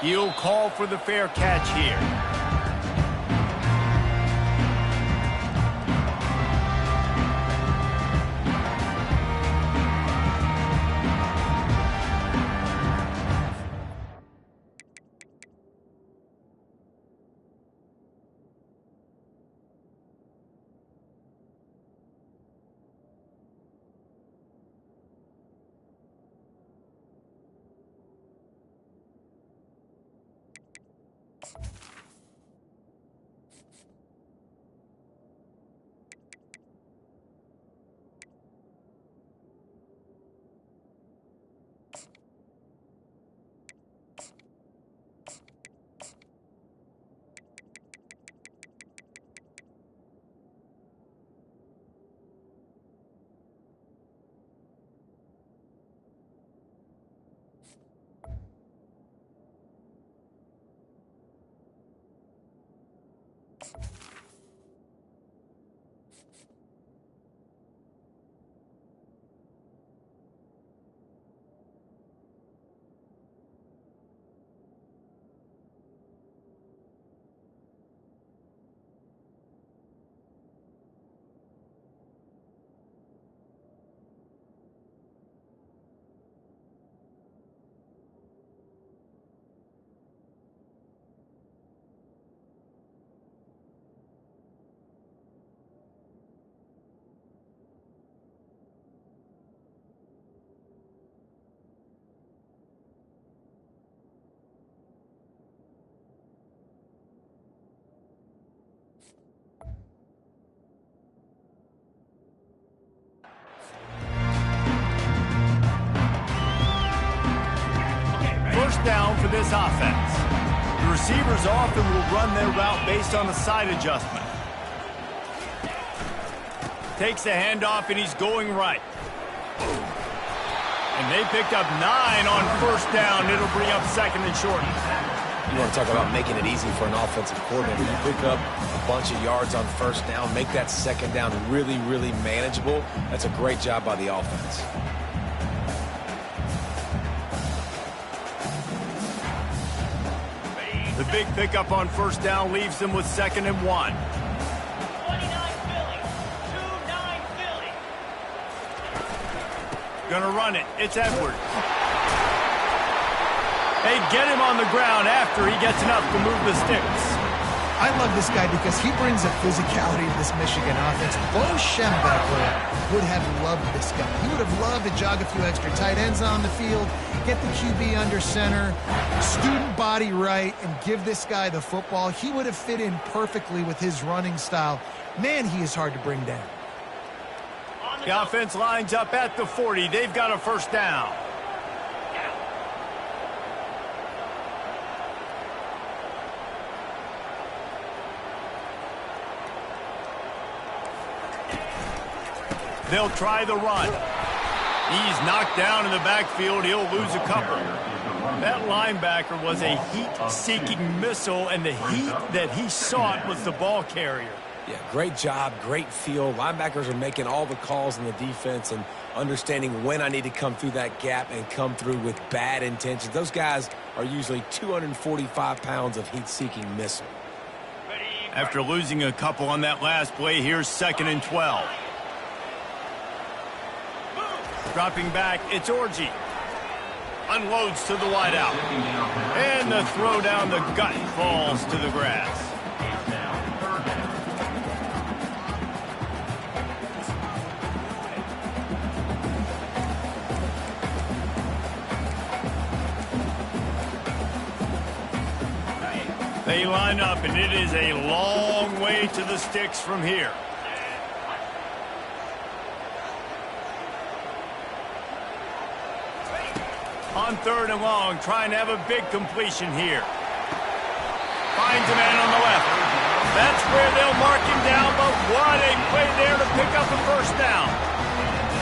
He'll call for the fair catch here. First down for this offense. The receivers often will run their route based on the side adjustment. Takes the handoff, and he's going right. And they picked up 9 on first down. It'll bring up second and short. You want to talk about making it easy for an offensive coordinator. You pick up a bunch of yards on first down, make that second down really, really manageable. That's a great job by the offense. The big pickup on first down leaves them with 2nd and 1. 29 Philly. 2-9 Philly. Gonna run it. It's Edwards. They get him on the ground after he gets enough to move the sticks. I love this guy because he brings a physicality to this Michigan offense. Bo Schembechler would have loved this guy. He would have loved to jog a few extra tight ends on the field, get the QB under center, student body right, and give this guy the football. He would have fit in perfectly with his running style. Man, he is hard to bring down. The offense lines up at the 40. They've got a first down. They'll try the run. He's knocked down in the backfield. He'll lose a couple. That linebacker was a heat-seeking missile, and the heat that he sought was the ball carrier. Yeah, great job, great feel. Linebackers are making all the calls in the defense and understanding when I need to come through that gap and come through with bad intentions. Those guys are usually 245 pounds of heat-seeking missile. After losing a couple on that last play, here's 2nd and 12. Dropping back, it's Orji. Unloads to the wideout. And the throw down the gut falls to the grass. They line up, and it is a long way to the sticks from here. On 3rd and long, trying to have a big completion here. Finds a man on the left. That's where they'll mark him down, but what a play there to pick up the first down.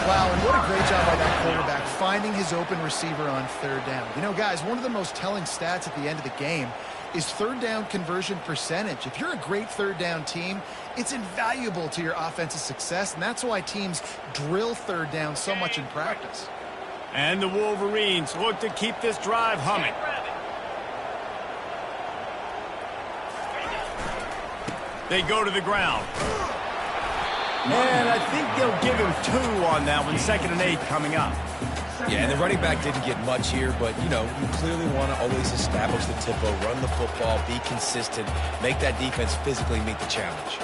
Wow, and what a great job by that quarterback, finding his open receiver on 3rd down. You know, guys, one of the most telling stats at the end of the game is 3rd down conversion percentage. If you're a great 3rd down team, it's invaluable to your offensive success, and that's why teams drill 3rd down so much in practice. And the Wolverines look to keep this drive humming. They go to the ground. And I think they'll give him 2 on that one. 2nd and 8 coming up. Yeah, and the running back didn't get much here, but, you know, you clearly want to always establish the tempo, run the football, be consistent, make that defense physically meet the challenge.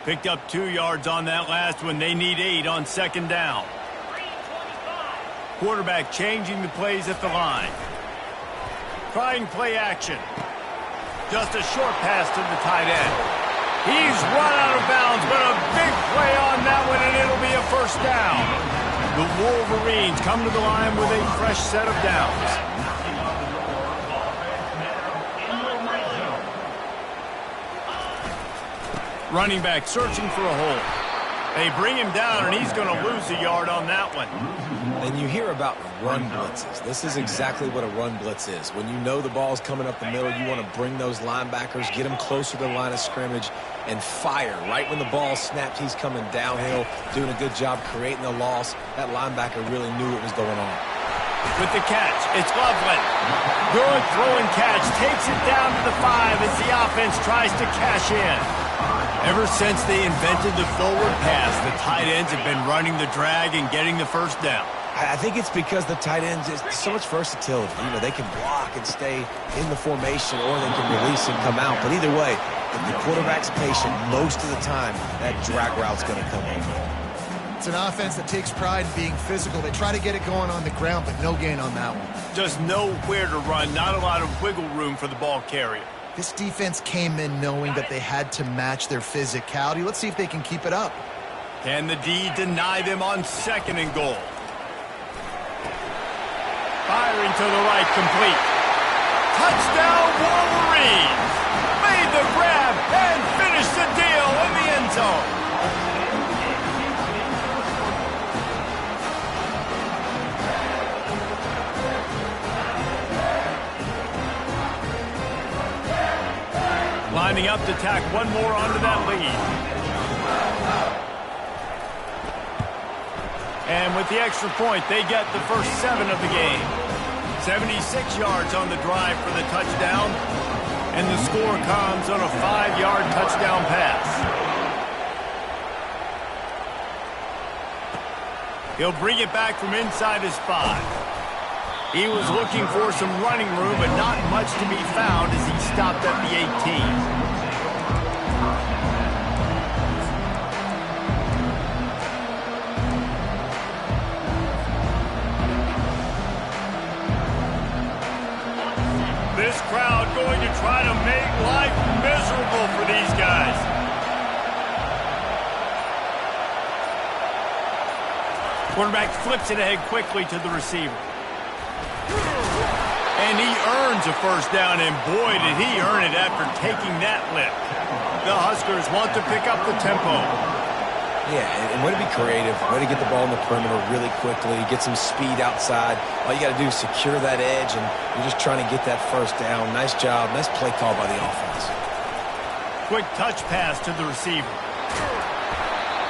Picked up 2 yards on that last one. They need 8 on 2nd down. Quarterback changing the plays at the line. Trying play action. Just a short pass to the tight end. He's run out of bounds, but a big play on that one, and it'll be a 1st down. The Wolverines come to the line with a fresh set of downs. Running back searching for a hole. They bring him down, and he's going to lose a yard on that one. And you hear about run blitzes. This is exactly what a run blitz is. When you know the ball's coming up the middle, you want to bring those linebackers, get them closer to the line of scrimmage, and fire. Right when the ball snapped, he's coming downhill, doing a good job creating the loss. That linebacker really knew what was going on. With the catch, it's Loveland. Good throwing catch, takes it down to the 5 as the offense tries to cash in. Ever since they invented the forward pass, the tight ends have been running the drag and getting the 1st down. I think it's because the tight ends is so much versatility. You know, they can block and stay in the formation, or they can release and come out. But either way, if the quarterback's patient, most of the time, that drag route's going to come over. It's an offense that takes pride in being physical. They try to get it going on the ground, but no gain on that one. Just nowhere to run, not a lot of wiggle room for the ball carrier. This defense came in knowing that they had to match their physicality. Let's see if they can keep it up. Can the D deny them on 2nd and goal? Firing to the right, complete. Touchdown, Wolverines! Made the grab and finished the deal in the end zone. Lining up to tack one more onto that lead. And with the extra point, they get the first 7 of the game. 76 yards on the drive for the touchdown. And the score comes on a 5-yard touchdown pass. He'll bring it back from inside his 5. He was looking for some running room, but not much to be found as he stopped at the 18. This crowd going to try to make life miserable for these guys. Quarterback flips it ahead quickly to the receiver. And he earns a 1st down, and boy, did he earn it after taking that lift. The Huskers want to pick up the tempo. Yeah, and way to be creative, way to get the ball in the perimeter really quickly, get some speed outside. All you got to do is secure that edge, and you're just trying to get that 1st down. Nice job, nice play call by the offense. Quick touch pass to the receiver.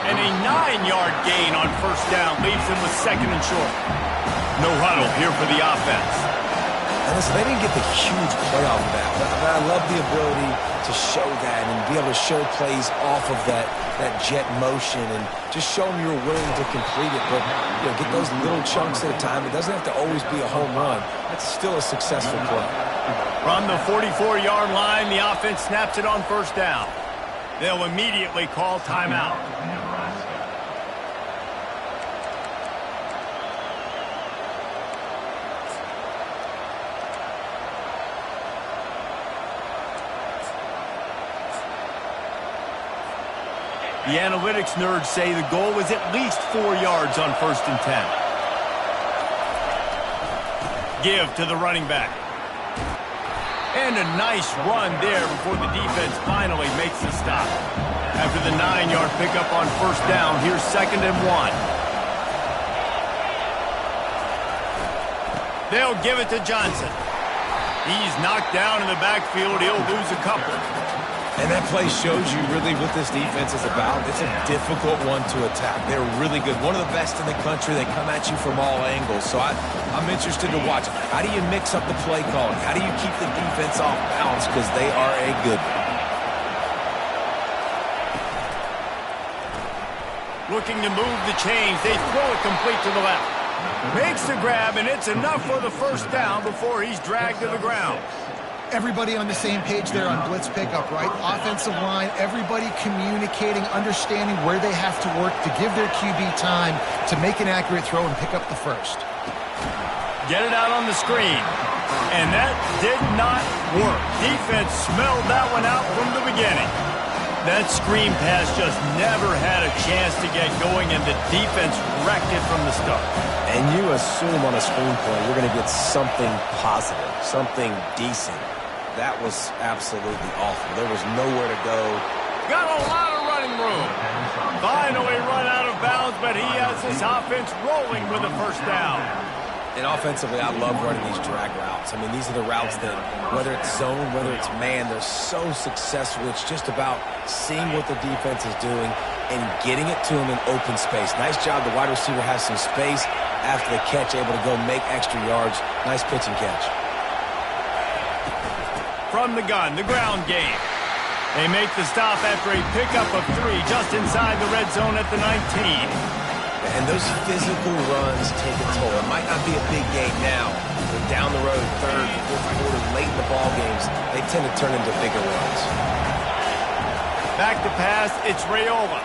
And a 9-yard gain on 1st down leaves him with 2nd and short. No huddle here for the offense. And listen, they didn't get the huge play off of that, but I love the ability to show that and be able to show plays off of that jet motion and just show them you're willing to complete it. But, you know, get those little chunks at a time. It doesn't have to always be a home run. It's still a successful play. From the 44-yard line, the offense snaps it on 1st down. They'll immediately call timeout. The analytics nerds say the goal was at least 4 yards on 1st and 10. Give to the running back. And a nice run there before the defense finally makes the stop. After the 9-yard pickup on 1st down, here's 2nd and 1. They'll give it to Johnson. He's knocked down in the backfield. He'll lose a couple. And that play shows you really what this defense is about. It's a difficult one to attack. They're really good. One of the best in the country. They come at you from all angles. So I'm interested to watch. How do you mix up the play calling? How do you keep the defense off balance? Because they are a good one. Looking to move the chains. They throw it complete to the left. Makes the grab, and it's enough for the first down before he's dragged to the ground. Everybody on the same page there on blitz pickup, right? Offensive line, everybody communicating, understanding where they have to work to give their QB time to make an accurate throw and pick up the first. Get it out on the screen. And that did not work. Defense smelled that one out from the beginning. That screen pass just never had a chance to get going, and the defense wrecked it from the start. And you assume on a screen play you're going to get something positive, something decent. That was absolutely awful. There was nowhere to go. Got a lot of running room. Finally run out of bounds, but he has his offense rolling with a first down. And offensively, I love running these drag routes. I mean, these are the routes that, whether it's zone, whether it's man, they're so successful. It's just about seeing what the defense is doing and getting it to him in open space. Nice job. The wide receiver has some space after the catch, able to go make extra yards. Nice pitch and catch. From the gun, the ground game. They make the stop after a pickup of 3 just inside the red zone at the 19. And those physical runs take a toll. It might not be a big game now, but down the road, third, fourth quarter, late in the ball games, they tend to turn into bigger runs. Back to pass, it's Raiola.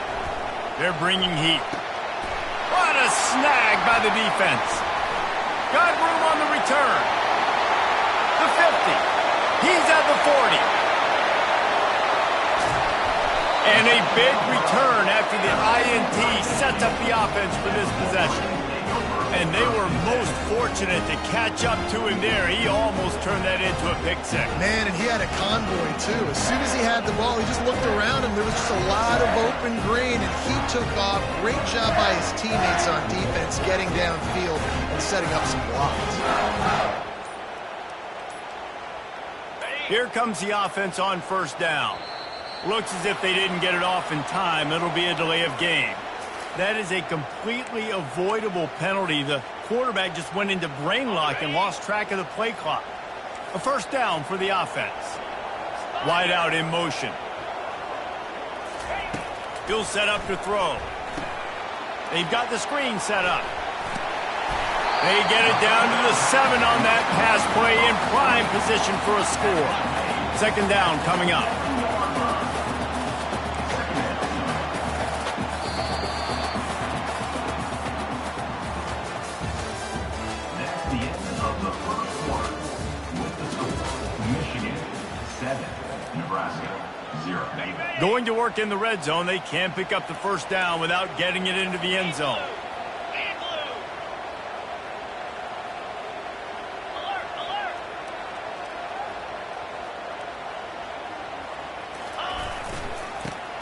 They're bringing heat. What a snag by the defense. Got room on the return. The 50. He's at the 40. And a big return after the INT sets up the offense for this possession. And they were most fortunate to catch up to him there. He almost turned that into a pick six. Man, and he had a convoy, too. As soon as he had the ball, he just looked around him. There was just a lot of open green, and he took off. Great job by his teammates on defense, getting downfield and setting up some blocks. Here comes the offense on first down. Looks as if they didn't get it off in time. It'll be a delay of game. That is a completely avoidable penalty. The quarterback just went into brain lock and lost track of the play clock. A first down for the offense. Wide out in motion. He'll set up to throw. They've got the screen set up. They get it down to the 7 on that pass play in prime position for a score. Second down coming up. That's the end of the first quarter. With the score, Michigan 7, Nebraska 0. Going to work in the red zone. They can't pick up the first down without getting it into the end zone.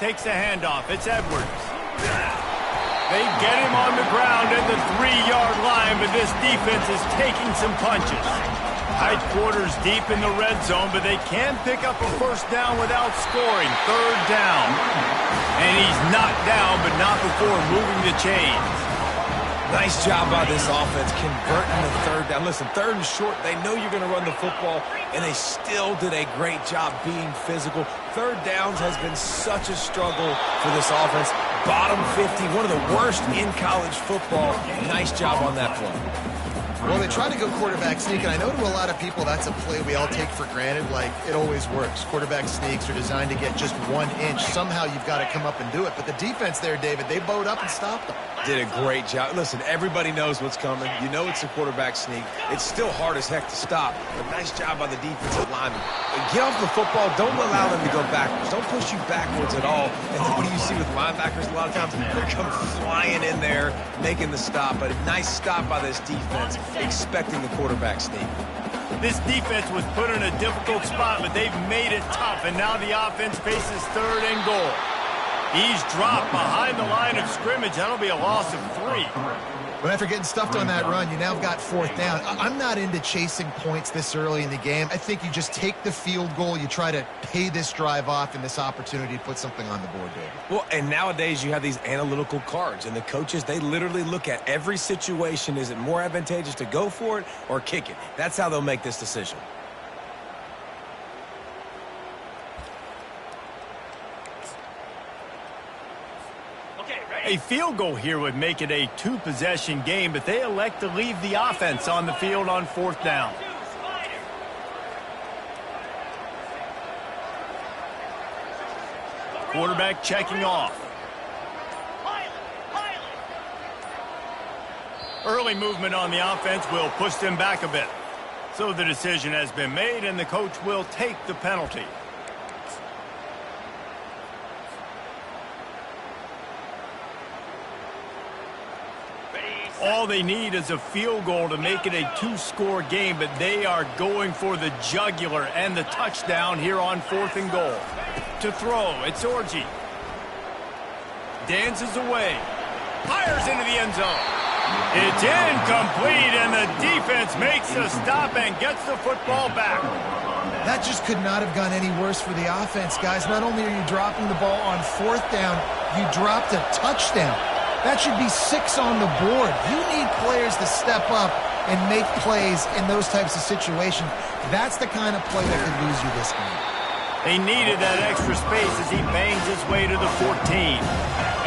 Takes a handoff. It's Edwards. They get him on the ground at the 3-yard line, but this defense is taking some punches. Tight quarters deep in the red zone, but they can pick up a first down without scoring. Third down. And he's knocked down, but not before moving the chains. Nice job by this offense converting the third down. Listen, third and short, they know you're going to run the football, and they still did a great job being physical. Third downs has been such a struggle for this offense. Bottom 50, one of the worst in college football. Nice job on that play. Well, they try to go quarterback sneak, and I know to a lot of people that's a play we all take for granted, like it always works. Quarterback sneaks are designed to get just 1 inch. Somehow you've got to come up and do it. But the defense there, David, they bowed up and stopped them. Did a great job. Listen, everybody knows what's coming. You know it's a quarterback sneak. It's still hard as heck to stop. But nice job by the defensive lineman. Get off the football. Don't allow them to go backwards. Don't push you backwards at all. And then what do you see with linebackers a lot of times? They come flying in there, making the stop. But a nice stop by this defense, expecting the quarterback sneak. This defense was put in a difficult spot, but they've made it tough. And now the offense faces third and goal. He's dropped behind the line of scrimmage. That'll be a loss of 3. But after getting stuffed on that run, you now got 4th down. I'm not into chasing points this early in the game. I think you just take the field goal. You try to pay this drive off and this opportunity to put something on the board, David. Well, and nowadays you have these analytical cards, and the coaches, they literally look at every situation. Is it more advantageous to go for it or kick it? That's how they'll make this decision. A field goal here would make it a 2-possession game, but they elect to leave the offense on the field on 4th down. Quarterback checking off. Early movement on the offense will push them back a bit. So the decision has been made, and the coach will take the penalty. All they need is a field goal to make it a 2-score game, but they are going for the jugular and the touchdown here on 4th and goal. To throw, it's Orji. Dances away. Fires into the end zone. It's incomplete, and the defense makes a stop and gets the football back. That just could not have gone any worse for the offense, guys. Not only are you dropping the ball on 4th down, you dropped a touchdown. That should be 6 on the board. You need players to step up and make plays in those types of situations. That's the kind of play that could lose you this game. They needed that extra space as he bangs his way to the 14.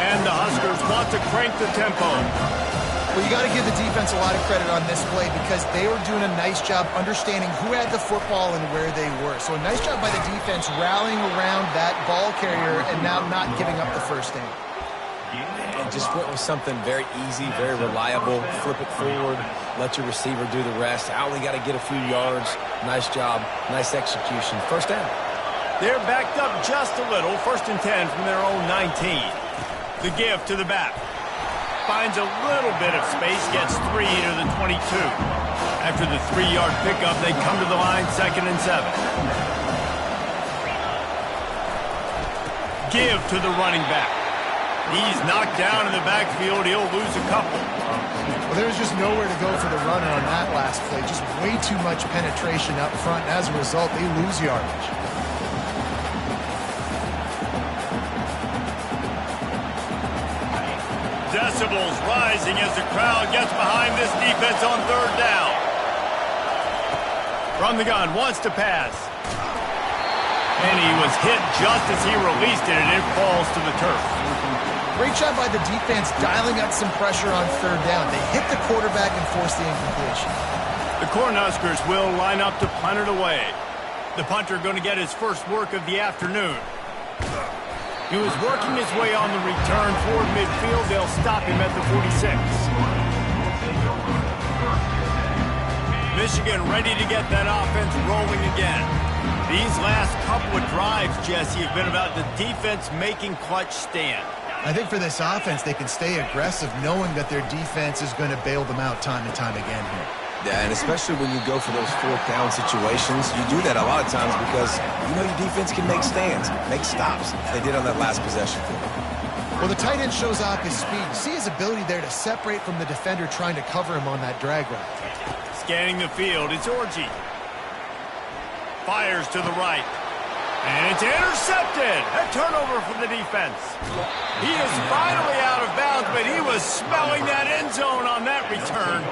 And the Huskers want to crank the tempo. Well, you got to give the defense a lot of credit on this play because they were doing a nice job understanding who had the football and where they were. So a nice job by the defense rallying around that ball carrier and now not giving up the first down. And just went with something very easy, very reliable. Flip it forward, let your receiver do the rest. I only got to get a few yards. Nice job, nice execution. First down. They're backed up just a little. 1st and 10 from their own 19. The give to the back. Finds a little bit of space, gets 3 to the 22. After the 3-yard pickup, they come to the line, 2nd and 7. Give to the running back. He's knocked down in the backfield. He'll lose a couple. Well, there was just nowhere to go for the runner on that last play. Just way too much penetration up front. And as a result, they lose yardage. Decibels rising as the crowd gets behind this defense on 3rd down. From the gun, wants to pass. And he was hit just as he released it, and it falls to the turf. Great job by the defense dialing up some pressure on 3rd down. They hit the quarterback and forced the incompletion. The Cornhuskers will line up to punt it away. The punter going to get his first work of the afternoon. He was working his way on the return toward midfield. They'll stop him at the 46. Michigan ready to get that offense rolling again. These last couple of drives, Jesse, have been about the defense making clutch stand. I think for this offense, they can stay aggressive knowing that their defense is going to bail them out time and time again here. Yeah, and especially when you go for those 4th down situations, you do that a lot of times because you know your defense can make stands, make stops. They did on that last possession. Well, the tight end shows off his speed. You see his ability there to separate from the defender trying to cover him on that drag route. Scanning the field, it's Orji. Fires to the right. And it's intercepted. A turnover for the defense. He is finally out of bounds, but he was smelling that end zone on that return.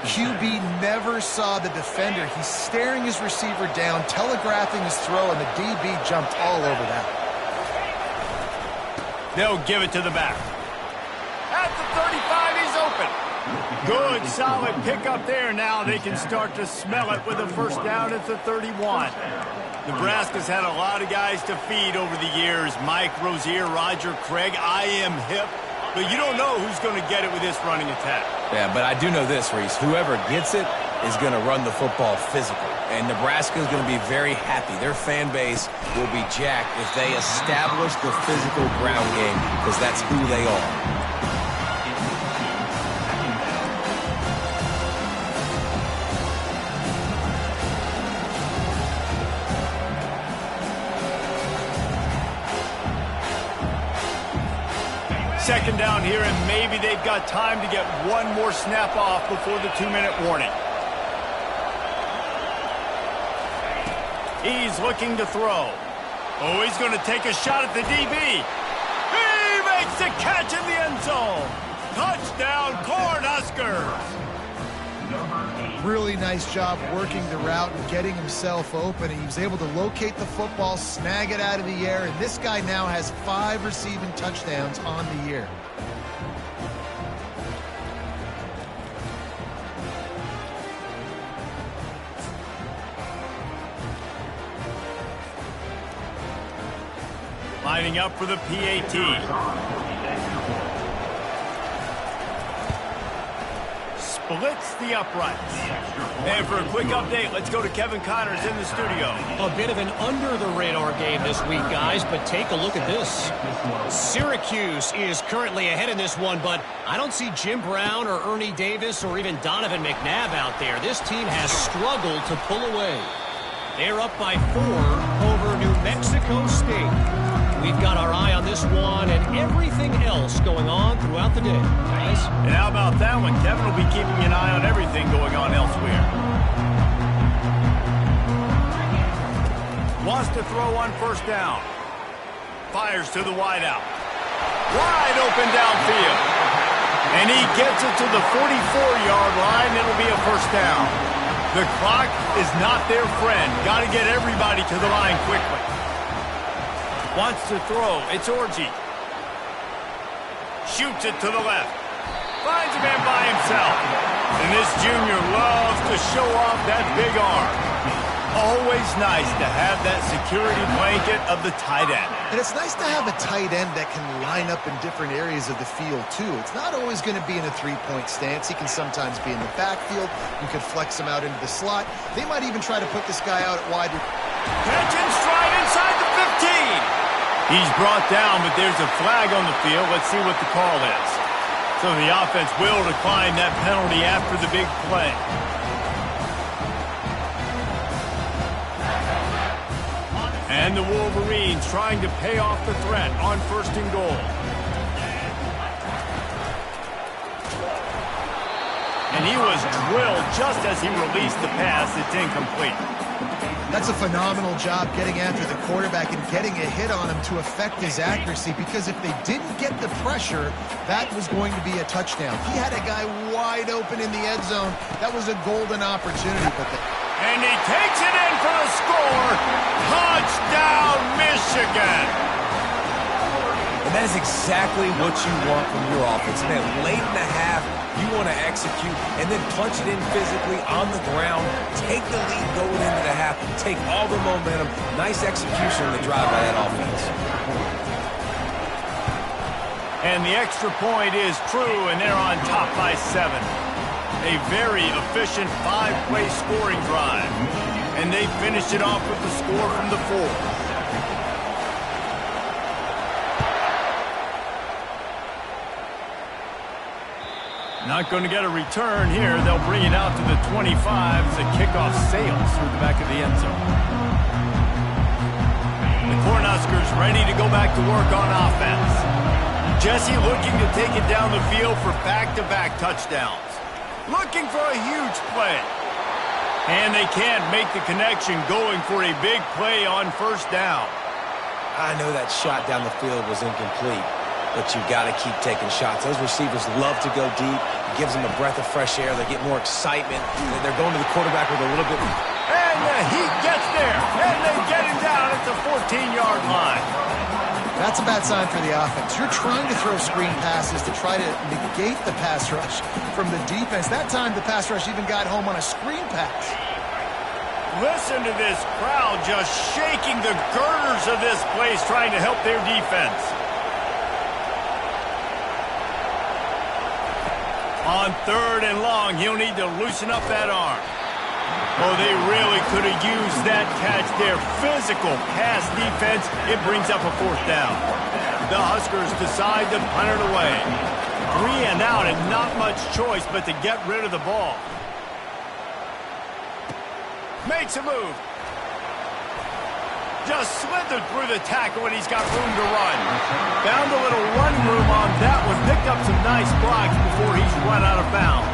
QB never saw the defender. He's staring his receiver down, telegraphing his throw, and the DB jumped all over that. They'll give it to the back. At the 35, he's open. Good, solid pickup there. Now they can start to smell it with a first down at the 31. Nebraska's had a lot of guys to feed over the years. Mike Rozier, Roger Craig. I am hip. But you don't know who's going to get it with this running attack. Yeah, but I do know this, Reese. Whoever gets it is going to run the football physical. And Nebraska is going to be very happy. Their fan base will be jacked if they establish the physical ground game because that's who they are. Second down here, and maybe they've got time to get one more snap off before the 2-minute warning. He's looking to throw. Oh, he's going to take a shot at the DB. He makes the catch in the end zone. Touchdown, Cornhuskers. Really nice job working the route and getting himself open. He was able to locate the football, snag it out of the air, and this guy now has 5 receiving touchdowns on the year. Lining up for the PAT. Splits the uprights. And for a quick update, let's go to Kevin Connors in the studio. A bit of an under-the-radar game this week, guys, but take a look at this. Syracuse is currently ahead in this one, but I don't see Jim Brown or Ernie Davis or even Donovan McNabb out there. This team has struggled to pull away. They're up by 4 over New Mexico State. We've got our eye on this one and everything else going on throughout the day, guys. And how about that one? Kevin will be keeping an eye on everything going on elsewhere. Wants to throw on first down. Fires to the wideout. Wide open downfield. And he gets it to the 44-yard line. It'll be a first down. The clock is not their friend. Got to get everybody to the line quickly. Wants to throw. It's Orji. Shoots it to the left. Finds a man by himself. And this junior loves to show off that big arm. Always nice to have that security blanket of the tight end. And it's nice to have a tight end that can line up in different areas of the field, too. It's not always going to be in a three-point stance. He can sometimes be in the backfield. You could flex him out into the slot. They might even try to put this guy out at wide. Catch and stride inside the 15. He's brought down, but there's a flag on the field. Let's see what the call is. So the offense will decline that penalty after the big play. And the Wolverines trying to pay off the threat on 1st and goal. And he was drilled just as he released the pass. It's incomplete. That's a phenomenal job getting after the quarterback and getting a hit on him to affect his accuracy, because if they didn't get the pressure, that was going to be a touchdown. He had a guy wide open in the end zone. That was a golden opportunity. And he takes it in for the score. Touchdown, Michigan. And that is exactly what you want from your offense. Man, late in the half, you want to execute and then punch it in physically on the ground, take the lead going into the half, take all the momentum. Nice execution on the drive by that offense. And the extra point is true, and they're on top by 7. A very efficient 5-play scoring drive. And they finished it off with the score from the 4. Not going to get a return here. They'll bring it out to the 25 as the kickoff sails through the back of the end zone. The Cornhuskers ready to go back to work on offense. Jesse looking to take it down the field for back-to-back touchdowns. Looking for a huge play. And they can't make the connection, going for a big play on first down. I know that shot down the field was incomplete, but you've got to keep taking shots. Those receivers love to go deep. It gives them a breath of fresh air. They get more excitement. They're going to the quarterback with a little bit. And the Heat gets there, and they get him down at the 14-yard line. That's a bad sign for the offense. You're trying to throw screen passes to try to negate the pass rush from the defense. That time, the pass rush even got home on a screen pass. Listen to this crowd just shaking the girders of this place, trying to help their defense. On 3rd and long, he'll need to loosen up that arm. Oh, they really could have used that catch there. Physical pass defense. It brings up a 4th down. The Huskers decide to punt it away. 3 and out, and not much choice but to get rid of the ball. Makes a move. Just slithered through the tackle, and he's got room to run. Found a little run room on that one. Picked up some nice blocks before he's run out of bounds.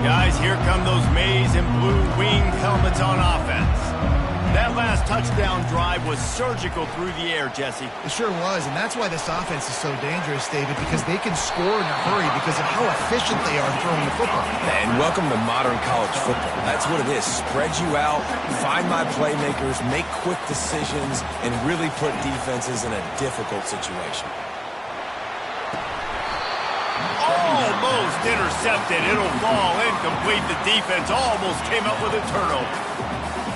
Guys, here come those maize and blue winged helmets on offense. That last touchdown drive was surgical through the air, Jesse. It sure was, and that's why this offense is so dangerous, David, because they can score in a hurry because of how efficient they are throwing the football. And welcome to modern college football. That's what it is. Spread you out, find my playmakers, make quick decisions, and really put defenses in a difficult situation. Almost intercepted. It'll fall incomplete. The defense almost came up with a turnover.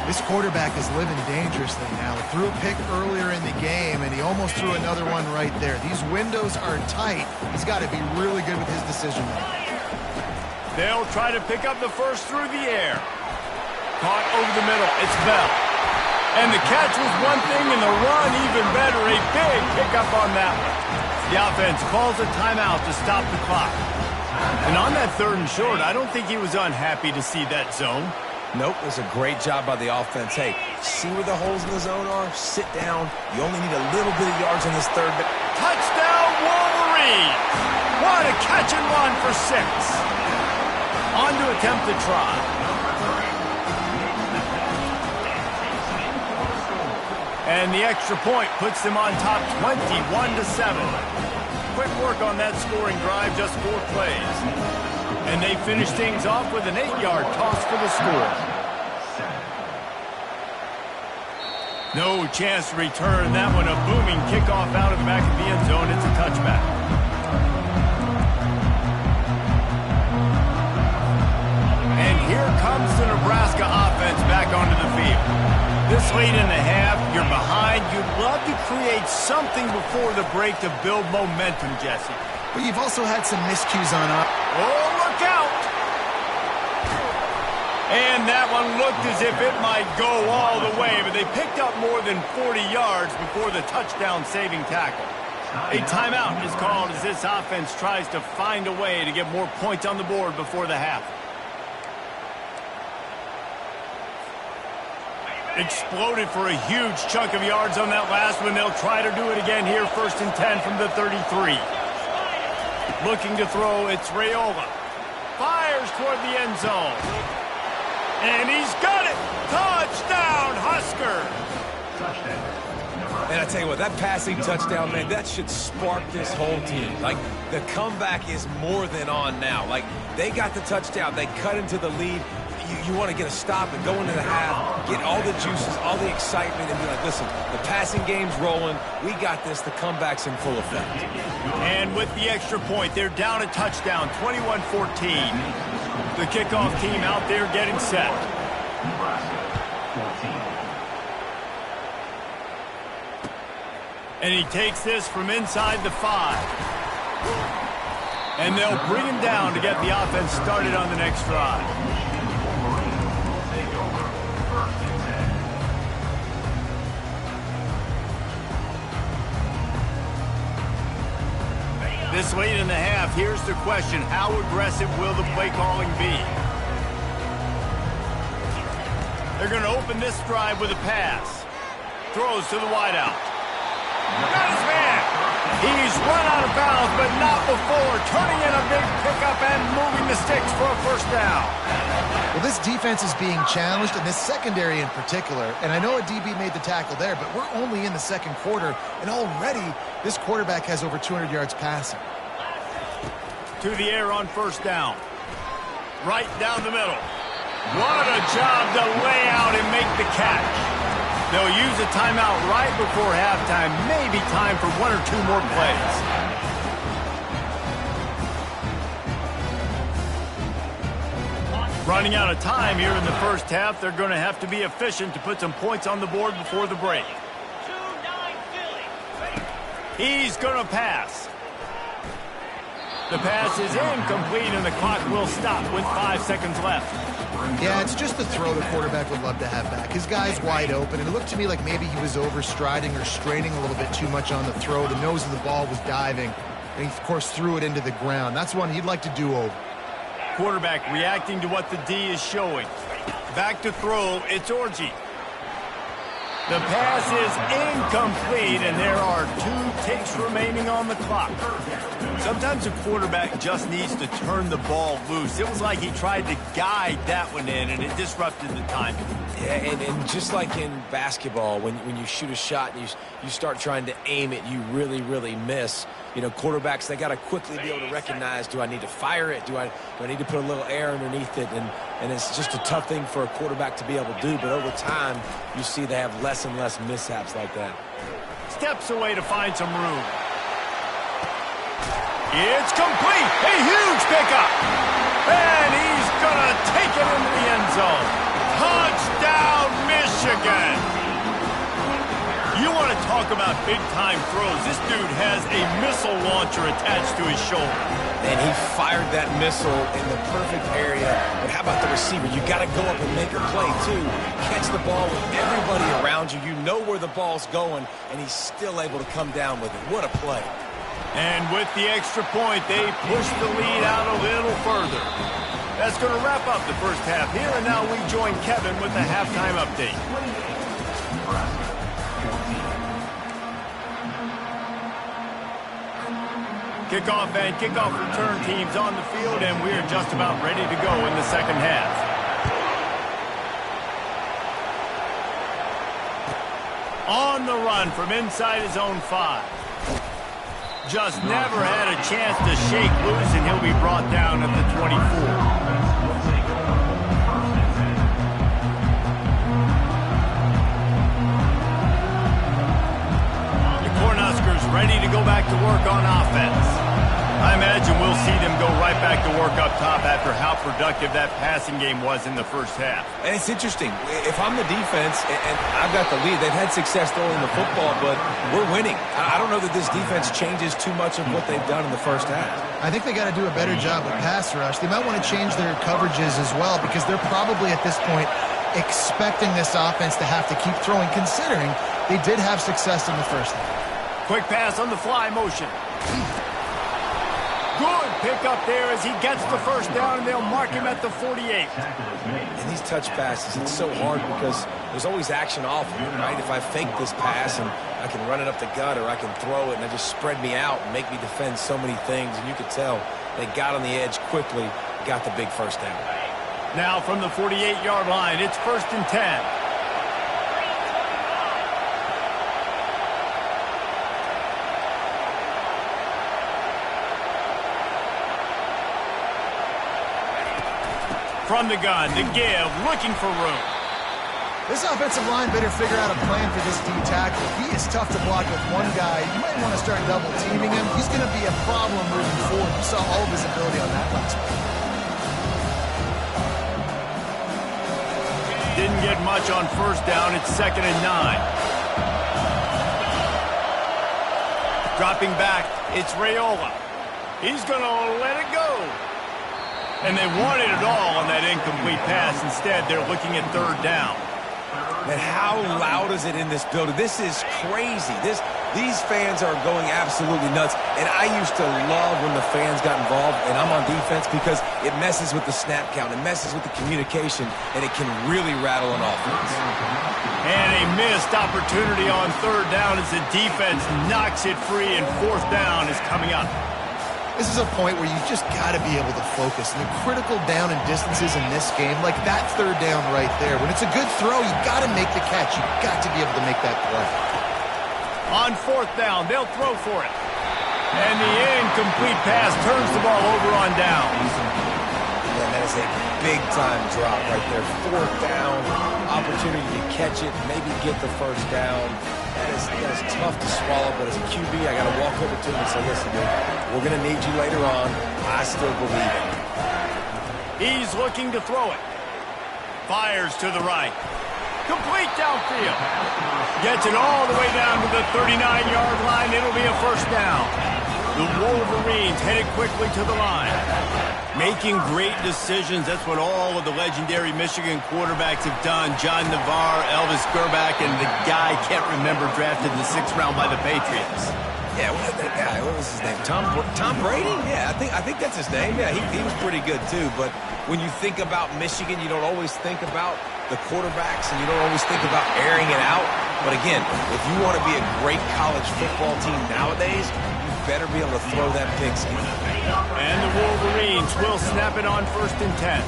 This quarterback is living dangerously now. He threw a pick earlier in the game, and he almost threw another one right there. These windows are tight. He's got to be really good with his decision making. They'll try to pick up the first through the air. Caught over the middle. It's Bell. And the catch was one thing, and the run even better. A big pickup on that one. The offense calls a timeout to stop the clock. And on that 3rd and short, I don't think he was unhappy to see that zone. Nope, it was a great job by the offense. Hey, see where the holes in the zone are? Sit down. You only need a little bit of yards on this third. Touchdown, Wolverine! What a catch and run for 6. On to attempt the try. And the extra point puts them on top 21-7. Quick work on that scoring drive, just 4 plays. And they finish things off with an 8-yard toss for the score. No chance to return that one. A booming kickoff out of the back of the end zone. It's a touchback. And here comes the Nebraska offense back onto the field. This late in the half, you're behind. You'd love to create something before the break to build momentum, Jesse. But you've also had some miscues on up. Oh, look out! And that one looked as if it might go all the way, but they picked up more than 40 yards before the touchdown-saving tackle. A timeout is called as this offense tries to find a way to get more points on the board before the half. Exploded for a huge chunk of yards on that last one. They'll try to do it again here, 1st and 10 from the 33. Looking to throw, it's Raiola. Fires toward the end zone. And he's got it! Touchdown, Husker! And I tell you what, that passing touchdown, man, that should spark this whole team. Like, the comeback is more than on now. Like, they got the touchdown. They cut into the lead. You want to get a stop and go into the half, get all the juices, all the excitement, and be like, listen, the passing game's rolling. We got this. The comeback's in full effect. And with the extra point, they're down a touchdown, 21-14. The kickoff team out there getting set. And he takes this from inside the 5. And they'll bring him down to get the offense started on the next drive. This late in the half, here's the question. How aggressive will the play calling be? They're going to open this drive with a pass. Throws to the wideout. Got his man. He's run out of bounds, but not before. Turning in a big pickup and moving the sticks for a 1st down. Well, this defense is being challenged, and this secondary in particular. And I know a DB made the tackle there, but we're only in the 2nd quarter, and already this quarterback has over 200 yards passing. To the air on 1st down. Right down the middle. What a job to lay out and make the catch. They'll use a timeout right before halftime. Maybe time for 1 or 2 more plays. Running out of time here in the 1st half. They're going to have to be efficient to put some points on the board before the break. 2-9 Philly. He's going to pass. The pass is incomplete, and the clock will stop with 5 seconds left. Yeah, it's just the throw the quarterback would love to have back. His guy's wide open, and it looked to me like maybe he was overstriding or straining a little bit too much on the throw. The nose of the ball was diving, and he, of course, threw it into the ground. That's one he'd like to do over. Quarterback reacting to what the D is showing. Back to throw, it's Orji. The pass is incomplete, and there are 2 ticks remaining on the clock. Sometimes a quarterback just needs to turn the ball loose. It was like he tried to guide that one in, and it disrupted the timing. Yeah, and just like in basketball, when you shoot a shot and you start trying to aim it, you really, really miss. You know, quarterbacks, they got to quickly be able to recognize, do I need to fire it? Do I need to put a little air underneath it? And it's just a tough thing for a quarterback to be able to do. But over time, you see they have less and less mishaps like that. Steps away to find some room. It's complete. A huge pickup. And he's going to take it into the end zone. Touchdown, Michigan. You want to talk about big-time throws. This dude has a missile launcher attached to his shoulder. And he fired that missile in the perfect area. But how about the receiver? You got to go up and make a play, too. Catch the ball with everybody around you. You know where the ball's going, and he's still able to come down with it. What a play. And with the extra point, they push the lead out a little further. That's going to wrap up the first half here, and now we join Kevin with the halftime update. Kickoff and kickoff return teams on the field, and we're just about ready to go in the second half. On the run from inside his own 5. Just never had a chance to shake loose, and he'll be brought down at the 24. Ready to go back to work on offense. I imagine we'll see them go right back to work up top after how productive that passing game was in the first half. And it's interesting. If I'm the defense and I've got the lead, they've had success throwing the football, but we're winning. I don't know that this defense changes too much of what they've done in the first half. I think they got to do a better job with pass rush. They might want to change their coverages as well, because they're probably at this point expecting this offense to have to keep throwing, considering they did have success in the first half. Quick pass on the fly motion. Good pickup there as he gets the first down, and they'll mark him at the 48. And these touch passes, it's so hard because there's always action off of it, right? If I fake this pass and I can run it up the gut, or I can throw it and it just spread me out and make me defend so many things, and you could tell they got on the edge quickly, got the big first down. Now from the 48-yard line, it's 1st and 10. From the gun to give, looking for room. This offensive line better figure out a plan for this D tackle. He is tough to block with one guy. You might want to start double teaming him. He's going to be a problem moving forward. You saw all of his ability on that last play. Didn't get much on first down. It's 2nd and 9. Dropping back, it's Raiola. He's going to let it go. And they wanted it all on that incomplete pass. Instead, they're looking at 3rd down. And how loud is it in this building? This is crazy. These fans are going absolutely nuts. And I used to love when the fans got involved, and I'm on defense, because it messes with the snap count. It messes with the communication, and it can really rattle an offense. And a missed opportunity on 3rd down as the defense knocks it free, and 4th down is coming up. This is a point where you just got to be able to focus. And the critical down and distances in this game, like that 3rd down right there, when it's a good throw, you got to make the catch. You got to be able to make that play. On 4th down, they'll throw for it. And the incomplete pass turns the ball over on downs. And that is a big-time drop right there. 4th down, opportunity to catch it, maybe get the first down. That is tough to swallow, but as a QB, I got to walk over to him and say, listen, dude, we're going to need you later on. I still believe it. He's looking to throw it. Fires to the right. Complete downfield. Gets it all the way down to the 39-yard line. It'll be a first down. The Wolverines headed quickly to the line. Making great decisions. That's what all of the legendary Michigan quarterbacks have done. John Navarre, Elvis Gerbach, and the guy, can't remember, drafted in the 6th round by the Patriots. Yeah, that guy, what was his name? Tom Brady? Yeah, I think that's his name. Yeah, he was pretty good too. But when you think about Michigan, you don't always think about the quarterbacks, and you don't always think about airing it out. But again, if you want to be a great college football team nowadays, you better be able to throw that pigskin. And the Wolverines will snap it on 1st and 10.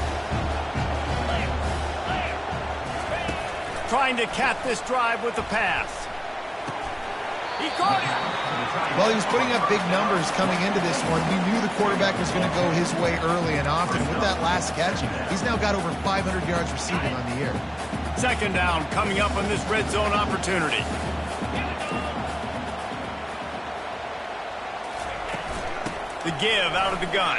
Trying to cap this drive with the pass. He caught it. Well, he was putting up big numbers coming into this one. We knew the quarterback was going to go his way early and often. With that last catch, he's now got over 500 yards receiving on the year. 2nd down coming up on this red zone opportunity. The give out of the gun.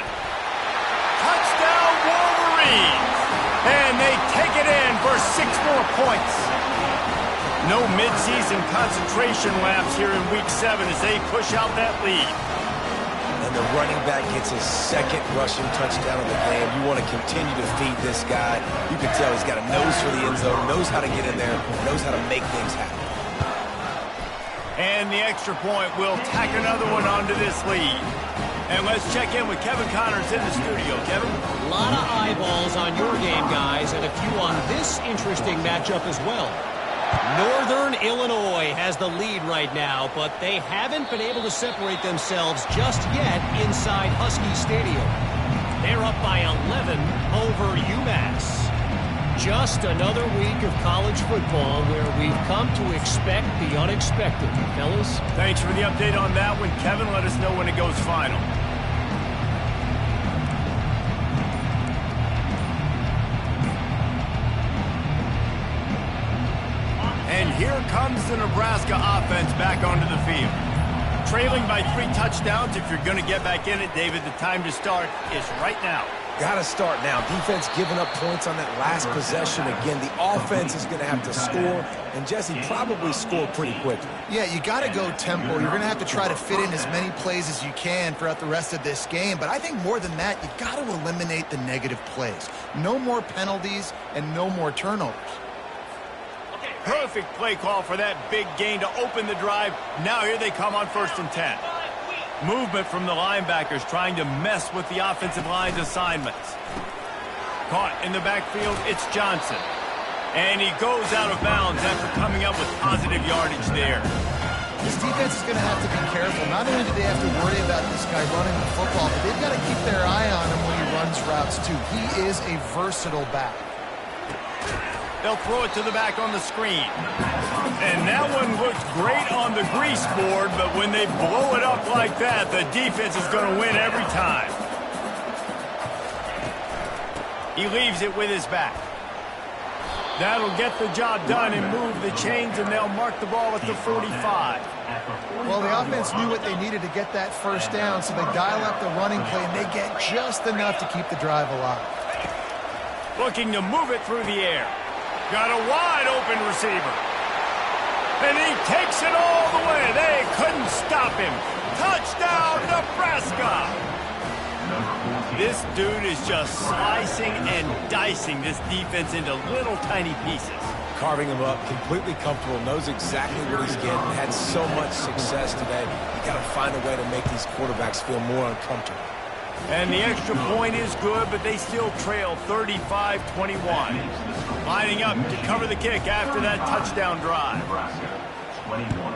Touchdown Wolverines! And they take it in for 6 more points. No midseason concentration laps here in Week 7 as they push out that lead. And the running back gets his 2nd rushing touchdown of the game. You want to continue to feed this guy. You can tell he's got a nose for the end zone, knows how to get in there, knows how to make things happen. And the extra point will tack another one onto this lead. And let's check in with Kevin Connors in the studio. Kevin? A lot of eyeballs on your game, guys, and a few on this interesting matchup as well. Northern Illinois has the lead right now, but they haven't been able to separate themselves just yet inside Husky Stadium. They're up by 11 over UMass. Just another week of college football where we've come to expect the unexpected. Fellas? Thanks for the update on that one, Kevin. Let us know when it goes final. And here comes the Nebraska offense back onto the field. Trailing by 3 touchdowns. If you're going to get back in it, David, the time to start is right now. Got to start now. Defense giving up points on that last possession. Again, the offense is going to have to score, and Jesse probably scored pretty quickly. Yeah, you got to go tempo. You're going to have to try to fit in as many plays as you can throughout the rest of this game. But I think more than that, you got to eliminate the negative plays. No more penalties and no more turnovers. Perfect play call for that big gain to open the drive. Now here they come on 1st and 10. Movement from the linebackers trying to mess with the offensive line's assignments. Caught in the backfield, it's Johnson. And he goes out of bounds after coming up with positive yardage there. This defense is going to have to be careful. Not only do they have to worry about this guy running the football, but they've got to keep their eye on him when he runs routes too. He is a versatile back. They'll throw it to the back on the screen. And that one looked great on the grease board, but when they blow it up like that, the defense is going to win every time. He leaves it with his back. That'll get the job done and move the chains, and they'll mark the ball at the 45. Well, the offense knew what they needed to get that 1st down, so they dial up the running play, and they get just enough to keep the drive alive. Looking to move it through the air. Got a wide open receiver. And he takes it all the way. They couldn't stop him. Touchdown, Nebraska! This dude is just slicing and dicing this defense into little tiny pieces. Carving him up, completely comfortable, knows exactly what he's getting, had so much success today. You got to find a way to make these quarterbacks feel more uncomfortable. And the extra point is good, but they still trail 35-21. Lining up to cover the kick after that touchdown drive. Nebraska, 21.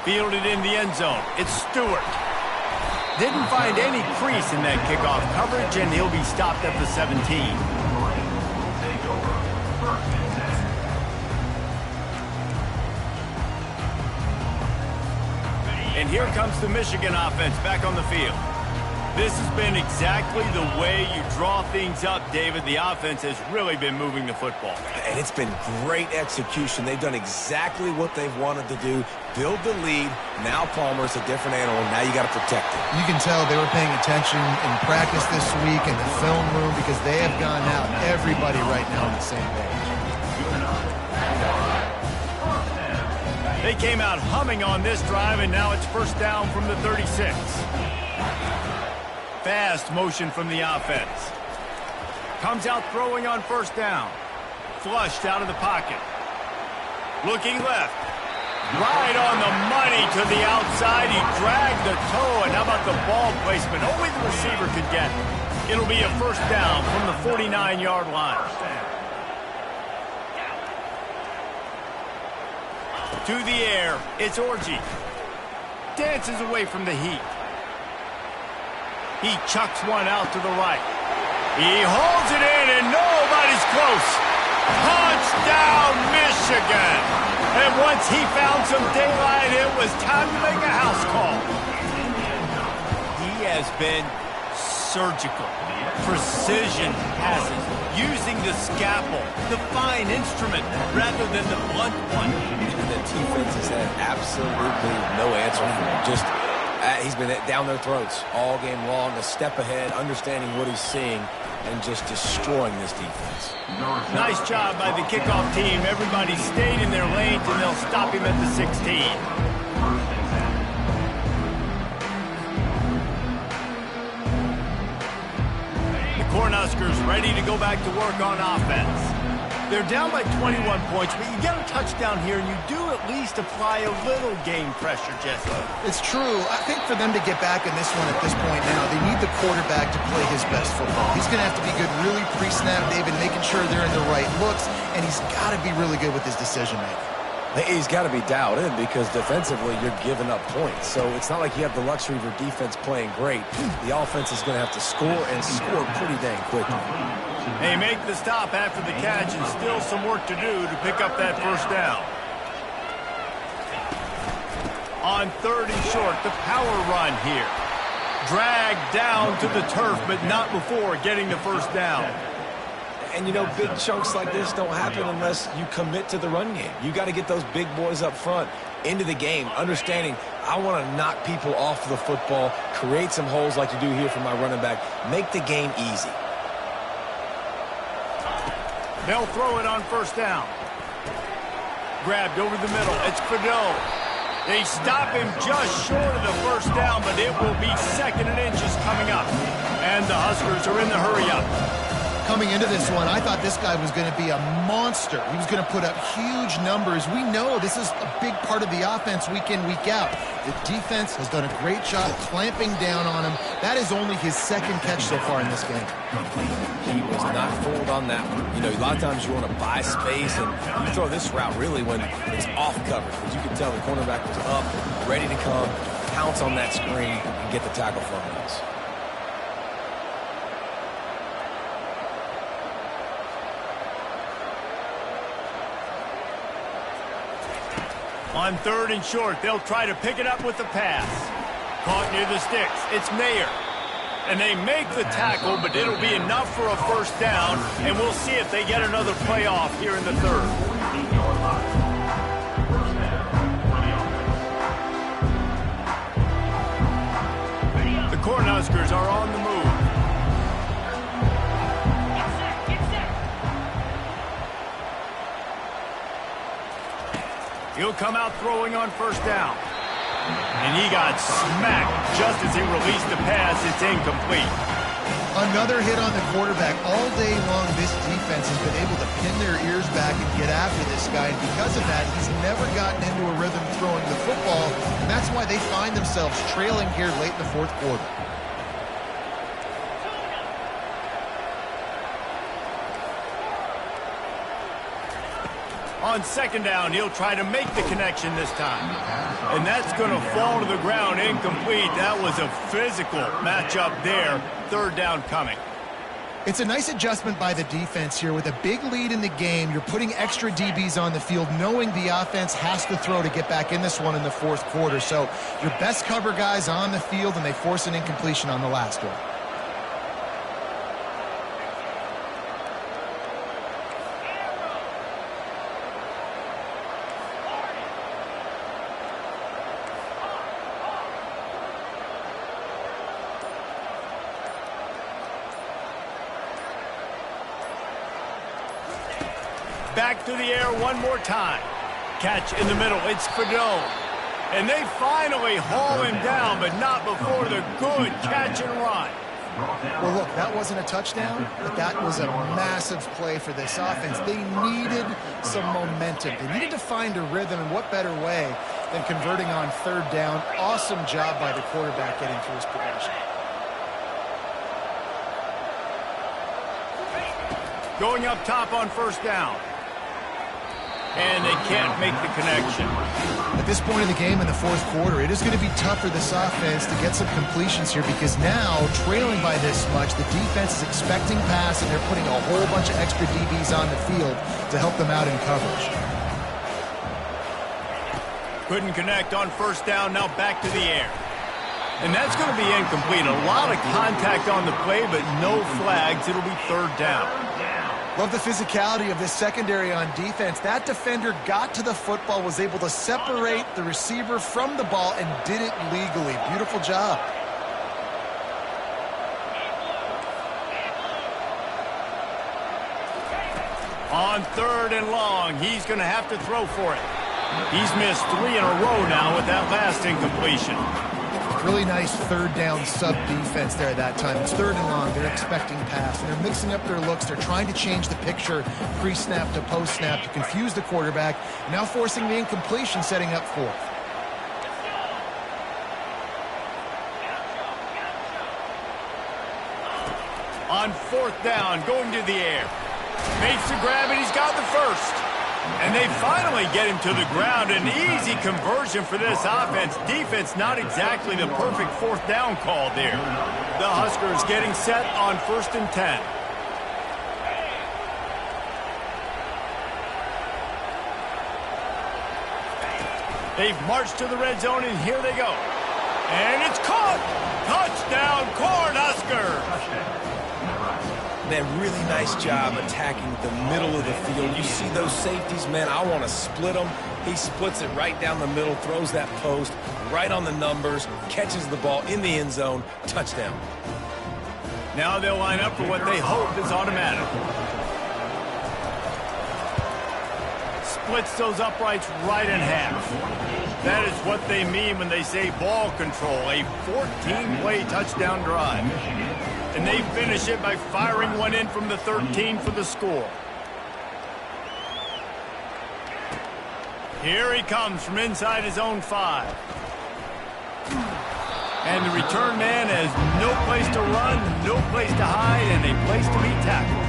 Fielded in the end zone. It's Stewart. Didn't find any crease in that kickoff coverage, and he'll be stopped at the 17. Take over. 1st and 10. And here comes the Michigan offense back on the field. This has been exactly the way you draw things up, David. The offense has really been moving the football. And it's been great execution. They've done exactly what they've wanted to do. Build the lead. Now Palmer's a different animal. Now you got to protect it. You can tell they were paying attention in practice this week in the film room because they have gone out. Everybody right now on the same page. They came out humming on this drive, and now it's 1st down from the 36. Fast motion from the offense. Comes out throwing on 1st down. Flushed out of the pocket. Looking left. Right on the money to the outside. He dragged the toe, and how about the ball placement? Only the receiver could get it. It'll be a first down from the 49-yard line. To the air, it's Orji. Dances away from the heat. He chucks one out to the right. He holds it in, and nobody's close. Touchdown, Michigan! And once he found some daylight, it was time to make a house call. He has been surgical. Precision passes, using the scalpel, the fine instrument, rather than the blunt one. And the defense has had absolutely no answer for him. Just, he's been down their throats all game long, a step ahead, understanding what he's seeing, and just destroying this defense. Nice job by the kickoff team. Everybody stayed in their lanes, and they'll stop him at the 16. The Cornhuskers ready to go back to work on offense. They're down by 21 points, but you get a touchdown here, and you do at least apply a little game pressure, Jesse. It's true. I think for them to get back in this one at this point now, they need the quarterback to play his best football. He's going to have to be good really pre-snap, David, making sure they're in the right looks, and he's got to be really good with his decision-making. He's got to be dialed in because defensively you're giving up points. So it's not like you have the luxury of your defense playing great. The offense is going to have to score and score pretty dang quickly. They make the stop after the catch and still some work to do to pick up that first down. On 3rd and short, the power run here. Dragged down to the turf, but not before getting the first down. And, you know, big chunks like this don't happen unless you commit to the run game. You got to get those big boys up front into the game, understanding I want to knock people off the football, create some holes like you do here for my running back, make the game easy. They'll throw it on first down. Grabbed over the middle. It's Fadeau. They stop him just short of the first down, but it will be 2nd and inches coming up. And the Huskers are in the hurry-up. Coming into this one, I thought this guy was going to be a monster. He was going to put up huge numbers. We know this is a big part of the offense week in, week out. The defense has done a great job clamping down on him. That is only his 2nd catch so far in this game. He was not fooled on that one. You know, a lot of times you want to buy space, and you throw this route really when it's off coverage. Because you can tell the cornerback was up, ready to come, pounce on that screen, and get the tackle from us. On 3rd and short, they'll try to pick it up with the pass. Caught near the sticks. It's Mayer. And they make the tackle, but it'll be enough for a first down, and we'll see if they get another play off here in the 3rd. The Cornhuskers are on the move. He'll come out throwing on first down. And he got smacked just as he released the pass. It's incomplete. Another hit on the quarterback. All day long, this defense has been able to pin their ears back and get after this guy. And because of that, he's never gotten into a rhythm throwing the football. And that's why they find themselves trailing here late in the 4th quarter. On 2nd down, he'll try to make the connection this time. And that's going to fall to the ground incomplete. That was a physical matchup there. 3rd down coming. It's a nice adjustment by the defense here. With a big lead in the game, you're putting extra DBs on the field, knowing the offense has to throw to get back in this one in the 4th quarter. So your best cover guys on the field, and they force an incompletion on the last one. Back to the air one more time. Catch in the middle. It's Fadeau. And they finally haul him down, but not before the good catch and run. Well, look, that wasn't a touchdown, but that was a massive play for this offense. They needed some momentum. They needed to find a rhythm, and what better way than converting on third down. Awesome job by the quarterback getting through his progression. Going up top on first down. And they can't make the connection. At this point in the game in the fourth quarter, it is going to be tough for this offense to get some completions here because now, trailing by this much, the defense is expecting pass and they're putting a whole bunch of extra DBs on the field to help them out in coverage. Couldn't connect on first down, now back to the air. And that's going to be incomplete. A lot of contact on the play, but no flags. It'll be third down. Love the physicality of this secondary on defense. That defender got to the football, was able to separate the receiver from the ball, and did it legally. Beautiful job. On third and long, he's going to have to throw for it. He's missed 3 in a row now with that last incompletion. Really nice third down sub defense there at that time. It's third and long. They're expecting pass, and they're mixing up their looks. They're trying to change the picture pre-snap to post-snap to confuse the quarterback, now forcing the incompletion, setting up fourth. On fourth down, going to the air. Makes the grab, and he's got the first. And they finally get him to the ground. An easy conversion for this offense. Defense not exactly the perfect fourth down call there. The Huskers getting set on 1st and 10. They've marched to the red zone, and here they go. And it's caught! Touchdown, Cornhusker! Man, really nice job attacking the middle of the field. You see those safeties, man, I want to split them. He splits it right down the middle, throws that post, right on the numbers, catches the ball in the end zone, touchdown. Now they'll line up for what they hope is automatic. Splits those uprights right in half. That is what they mean when they say ball control, a 14-play touchdown drive. And they finish it by firing one in from the 13 for the score. Here he comes from inside his own 5. And the return man has no place to run, no place to hide, and a place to be tackled.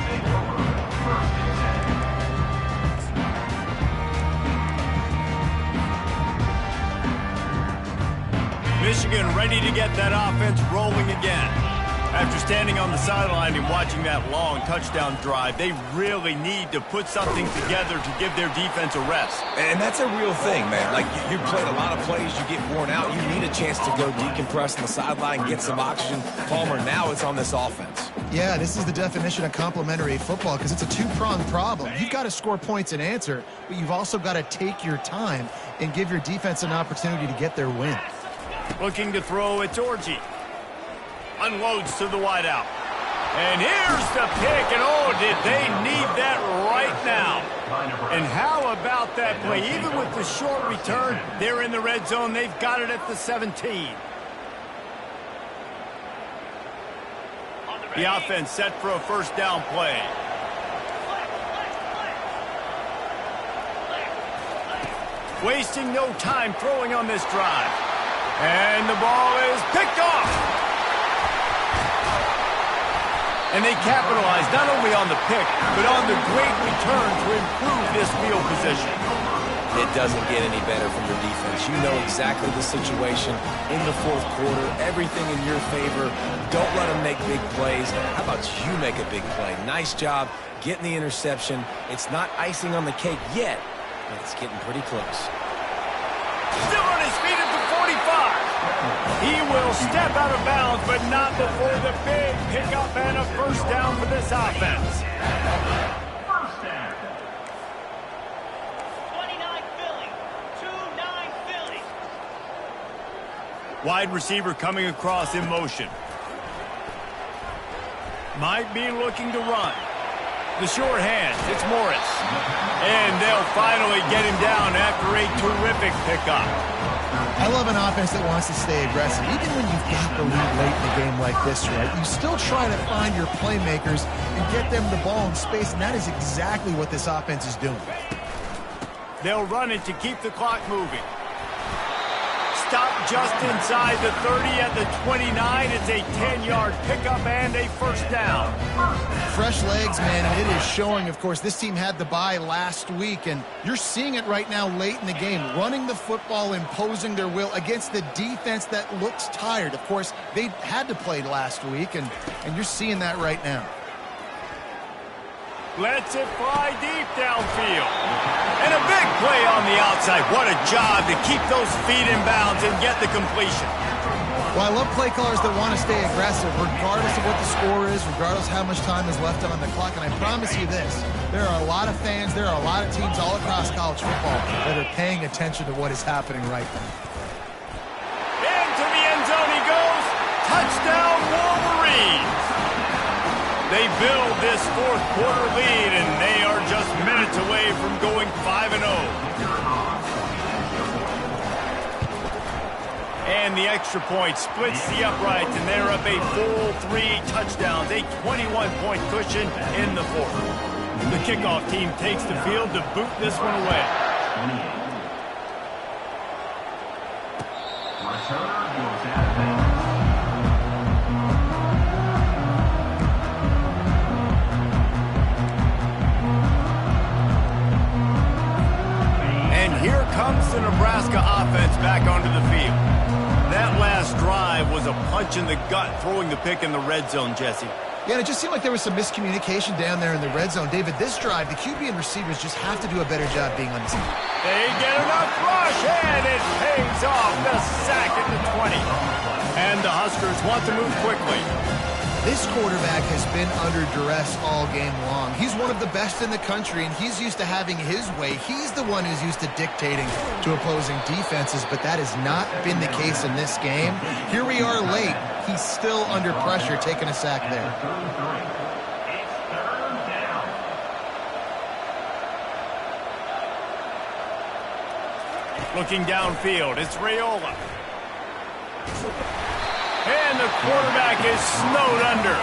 Michigan ready to get that offense rolling again. After standing on the sideline and watching that long touchdown drive, they really need to put something together to give their defense a rest. And that's a real thing, man. Like, you played a lot of plays, you get worn out, you need a chance to go decompress on the sideline, get some oxygen. Palmer, now it's on this offense. Yeah, this is the definition of complementary football because it's a two-pronged problem. You've got to score points and answer, but you've also got to take your time and give your defense an opportunity to get their win. Looking to throw, it's Orji. Unloads to the wideout. And here's the pick, and oh, did they need that right now. And how about that play? Even with the short return, they're in the red zone. They've got it at the 17. The offense set for a first down play. Wasting no time throwing on this drive. And the ball is picked off. And they capitalize not only on the pick, but on the great return to improve this field position. It doesn't get any better from your defense. You know exactly the situation in the fourth quarter, everything in your favor. Don't let them make big plays. How about you make a big play? Nice job getting the interception. It's not icing on the cake yet, but it's getting pretty close. Still on his feet at the 45. He will step out of bounds, but not before the big pickup and a first down for this offense. 29 Philly. 2-9 Philly. Wide receiver coming across in motion. Might be looking to run. The short hands, it's Morris. And they'll finally get him down after a terrific pickup. I love an offense that wants to stay aggressive. Even when you've got the lead late in a game like this, right, you still try to find your playmakers and get them the ball in space, and that is exactly what this offense is doing. They'll run it to keep the clock moving. Stop just inside the 30 at the 29. It's a 10-yard pickup and a first down. Fresh legs, man, and it is showing. Of course, this team had the bye last week, and you're seeing it right now late in the game, running the football, imposing their will against the defense that looks tired. Of course, they had to play last week, and you're seeing that right now. Lets it fly deep downfield. And a big play on the outside. What a job to keep those feet in bounds and get the completion. Well, I love play callers that want to stay aggressive regardless of what the score is, regardless how much time is left on the clock. And I promise you this, there are a lot of fans, there are a lot of teams all across college football that are paying attention to what is happening right now. Into the end zone he goes. Touchdown, Wolverines. They build this fourth quarter lead, and they are just minutes away from going 5-0. And the extra point splits the uprights, and they're up a full 3 touchdowns, a 21-point cushion in the fourth. The kickoff team takes the field to boot this one away. Returner goes out of bounds. And here comes the Nebraska offense back onto the field. That last drive was a punch in the gut, throwing the pick in the red zone, Jesse. Yeah, and it just seemed like there was some miscommunication down there in the red zone. David, this drive, the QB and receivers just have to do a better job being on the scene. They get enough rush, and it pays off. The sack at the 20. And the Huskers want to move quickly. This quarterback has been under duress all game long. He's one of the best in the country, and he's used to having his way. He's the one who's used to dictating to opposing defenses, but that has not been the case in this game. Here we are late. He's still under pressure, taking a sack there. Looking downfield, it's Raiola. And the quarterback is snowed under.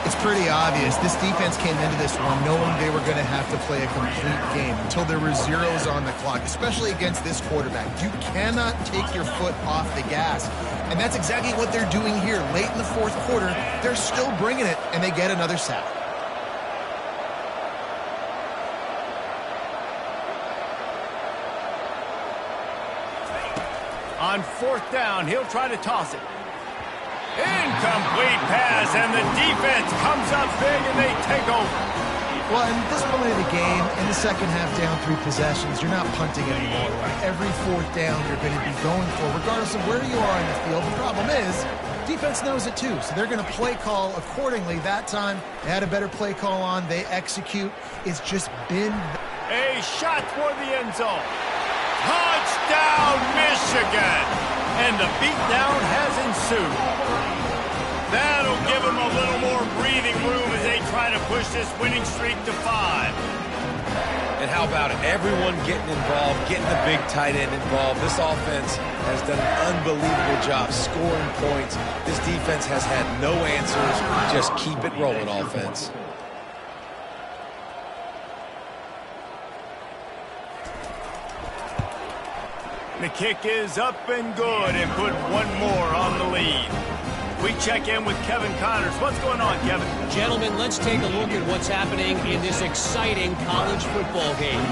It's pretty obvious. This defense came into this one knowing they were going to have to play a complete game until there were zeros on the clock, especially against this quarterback. You cannot take your foot off the gas. And that's exactly what they're doing here. Late in the fourth quarter, they're still bringing it, and they get another sack. On fourth down, he'll try to toss it. Incomplete pass, and the defense comes up big, and they take over. Well, at this point of the game, in the second half, down 3 possessions, you're not punting anymore. Right? Every fourth down you're going to be going for, regardless of where you are in the field. The problem is, defense knows it too, so they're going to play call accordingly. That time, they had a better play call on. They execute. It's just been... A shot for the end zone. Touchdown, Michigan! And the beatdown has ensued. That'll give them a little more breathing room as they try to push this winning streak to 5. And how about it? Everyone getting involved, getting the big tight end involved. This offense has done an unbelievable job scoring points. This defense has had no answers. Just keep it rolling, offense. The kick is up and good and put one more on the lead. We check in with Kevin Connors. What's going on, Kevin? Gentlemen, let's take a look at what's happening in this exciting college football game.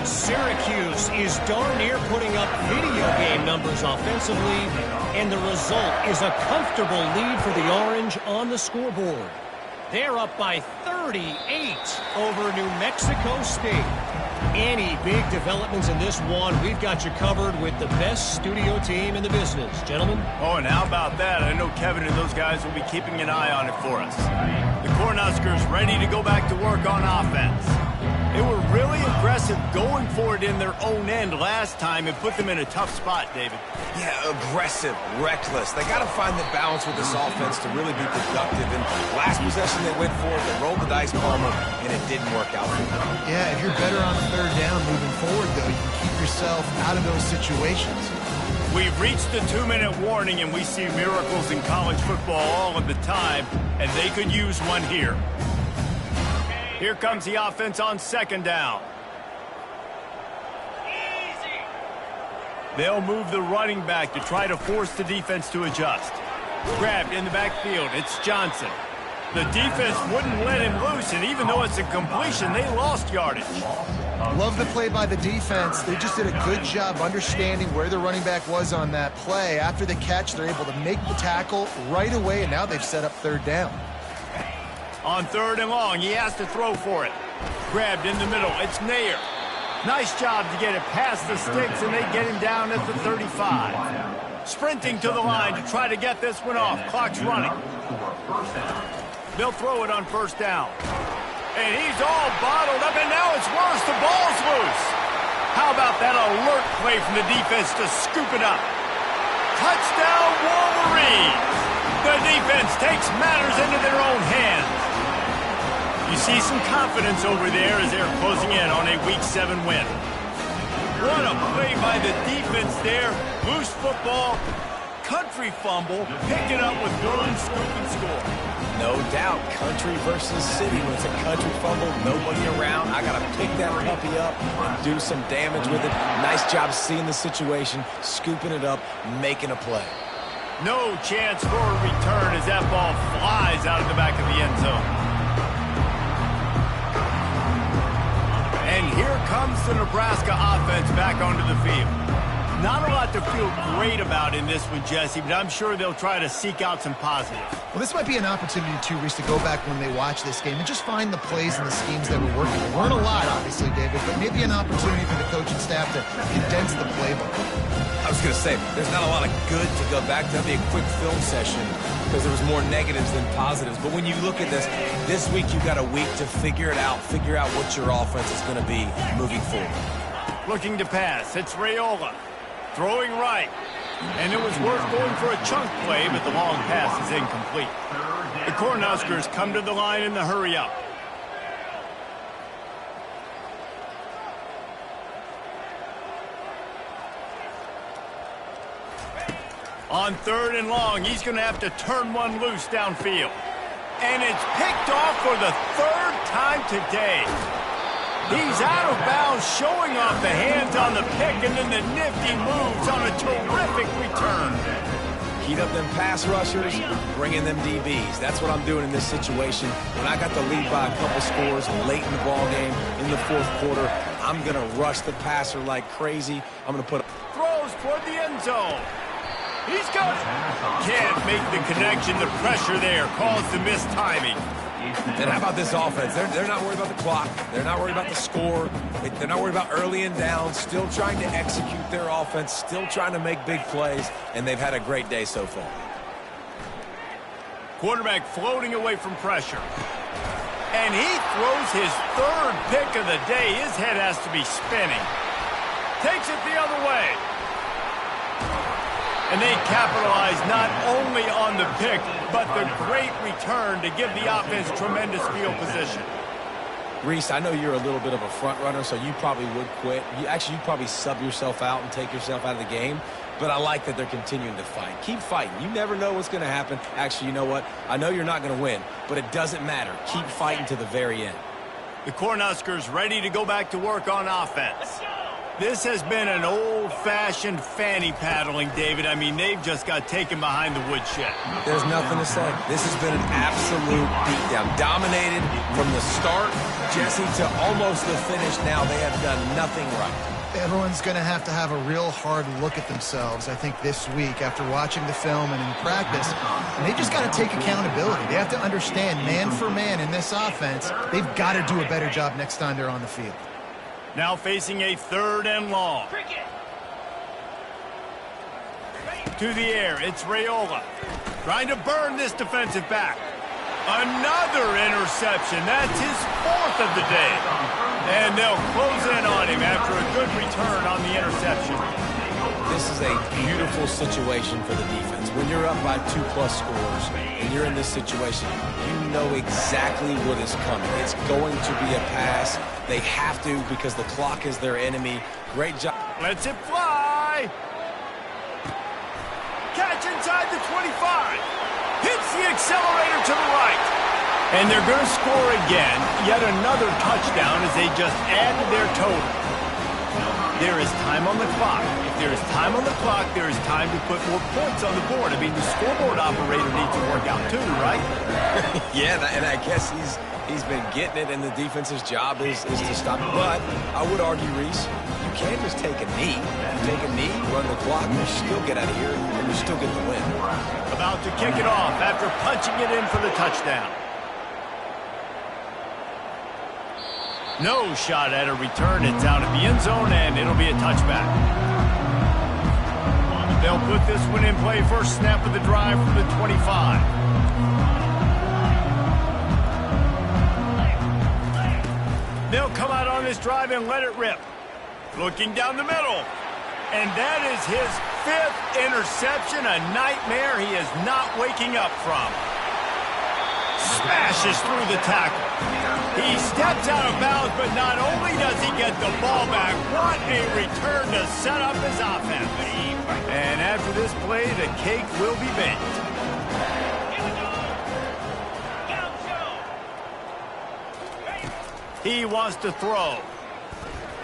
Syracuse is darn near putting up video game numbers offensively, and the result is a comfortable lead for the Orange on the scoreboard. They're up by 38 over New Mexico State. Any big developments in this one, we've got you covered with the best studio team in the business. Gentlemen? Oh, and how about that? I know Kevin and those guys will be keeping an eye on it for us. The Cornhuskers ready to go back to work on offense. They were really aggressive going for it in their own end last time and put them in a tough spot, David. Yeah, aggressive, reckless. They got to find the balance with this offense to really be productive. And last possession they went for it, they rolled the dice, Palmer, and it didn't work out for them. Yeah, if you're better on third down moving forward, though, you can keep yourself out of those situations. We've reached the 2-minute warning, and we see miracles in college football all of the time, and they could use one here. Here comes the offense on 2nd down. Easy. They'll move the running back to try to force the defense to adjust. Grabbed in the backfield, it's Johnson. The defense wouldn't let him loose, and even though it's a completion, they lost yardage. Love the play by the defense. They just did a good job understanding where the running back was on that play. After the catch, they're able to make the tackle right away, and now they've set up 3rd down. On 3rd and long, he has to throw for it. Grabbed in the middle, it's Nair. Nice job to get it past the sticks, and they get him down at the 35. Sprinting to the line to try to get this one off. Clock's running. They'll throw it on 1st down. And he's all bottled up, and now it's worse. The ball's loose. How about that alert play from the defense to scoop it up? Touchdown, Wolverines! The defense takes matters into their own hands. You see some confidence over there as they're closing in on a Week 7 win. What a play by the defense there. Loose football, country fumble, pick it up with one scoop and score. No doubt, country versus city. When it's a country fumble, nobody around, I got to pick that puppy up and do some damage with it. Nice job seeing the situation, scooping it up, making a play. No chance for a return as that ball flies out of the back of the end zone. And here comes the Nebraska offense back onto the field. Not a lot to feel great about in this one, Jesse, but I'm sure they'll try to seek out some positives. Well, this might be an opportunity, too, Reese, to go back when they watch this game and just find the plays and the schemes that were working. There weren't a lot, obviously, David, but maybe an opportunity for the coaching staff to condense the playbook. I was going to say, there's not a lot of good to go back to. That'd be a quick film session because there was more negatives than positives. But when you look at this week you've got a week to figure it out, figure out what your offense is going to be moving forward. Looking to pass, it's Raiola. Throwing right. And it was worth going for a chunk play, but the long pass is incomplete. The Cornhuskers come to the line in the hurry-up. On 3rd and long, he's going to have to turn one loose downfield. And it's picked off for the 3rd time today. He's out of bounds, showing off the hands on the pick, and then the nifty moves on a terrific return. Heat up them pass rushers, bring in them DBs. That's what I'm doing in this situation. When I got the lead by a couple scores late in the ball game, in the 4th quarter, I'm going to rush the passer like crazy. I'm going to put... Throws toward the end zone. He's got it. Can't make the connection. The pressure there caused the missed timing. And how about this offense? They're not worried about the clock. They're not worried about the score. They're not worried about early and down. Still trying to execute their offense. Still trying to make big plays. And they've had a great day so far. Quarterback floating away from pressure. And he throws his 3rd pick of the day. His head has to be spinning. Takes it the other way. And they capitalize not only on the pick, but the great return to give the offense tremendous field position. Reese, I know you're a little bit of a front runner, so you probably would quit. You'd probably sub yourself out and take yourself out of the game. But I like that they're continuing to fight. Keep fighting. You never know what's going to happen. Actually, you know what? I know you're not going to win, but it doesn't matter. Keep fighting to the very end. The Cornhuskers ready to go back to work on offense. This has been an old-fashioned fanny paddling, David. I mean, they've just got taken behind the woodshed. There's nothing to say. This has been an absolute beatdown. Dominated from the start, Jesse, to almost the finish now. They have done nothing right. Everyone's going to have a real hard look at themselves, I think, this week after watching the film and in practice. And they just got to take accountability. They have to understand, man for man in this offense, they've got to do a better job next time they're on the field. Now facing a 3rd and long. To the air, it's Raiola. Trying to burn this defensive back. Another interception. That's his 4th of the day. And they'll close in on him after a good return on the interception. This is a beautiful situation for the defense. When you're up by 2+ scores and you're in this situation, you know exactly what is coming. It's going to be a pass. They have to because the clock is their enemy. Great job. Lets it fly. 25. Hits the accelerator to the right. And they're going to score again. Yet another touchdown as they just add to their total. There is time on the clock. If there is time on the clock, there is time to put more points on the board. I mean, the scoreboard operator needs to work out too, right? Yeah, and I guess he's been getting it, and the defense's job is to stop it. But I would argue, Reese, you can't just take a knee. You take a knee, run the clock, and you still get out of here, and you still get the win. About to kick it off after punching it in for the touchdown. No shot at a return. It's out of the end zone, and it'll be a touchback. They'll put this one in play first snap of the drive from the 25. They'll come out on this drive and let it rip. Looking down the middle. And that is his 5th interception, a nightmare he is not waking up from. Smashes through the tackle. He steps out of bounds, but not only does he get the ball back, what a return to set up his offense. And after this play, the cake will be baked. He wants to throw.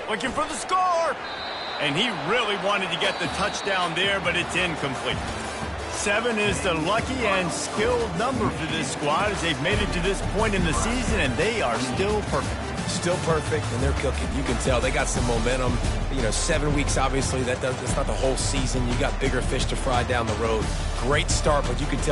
Looking for the score. And he really wanted to get the touchdown there, but it's incomplete. 7 is the lucky and skilled number for this squad as they've made it to this point in the season, and they are still perfect. Still perfect, and they're cooking. You can tell they got some momentum. 7 weeks, obviously, that's not the whole season. You got bigger fish to fry down the road. Great start, but you can tell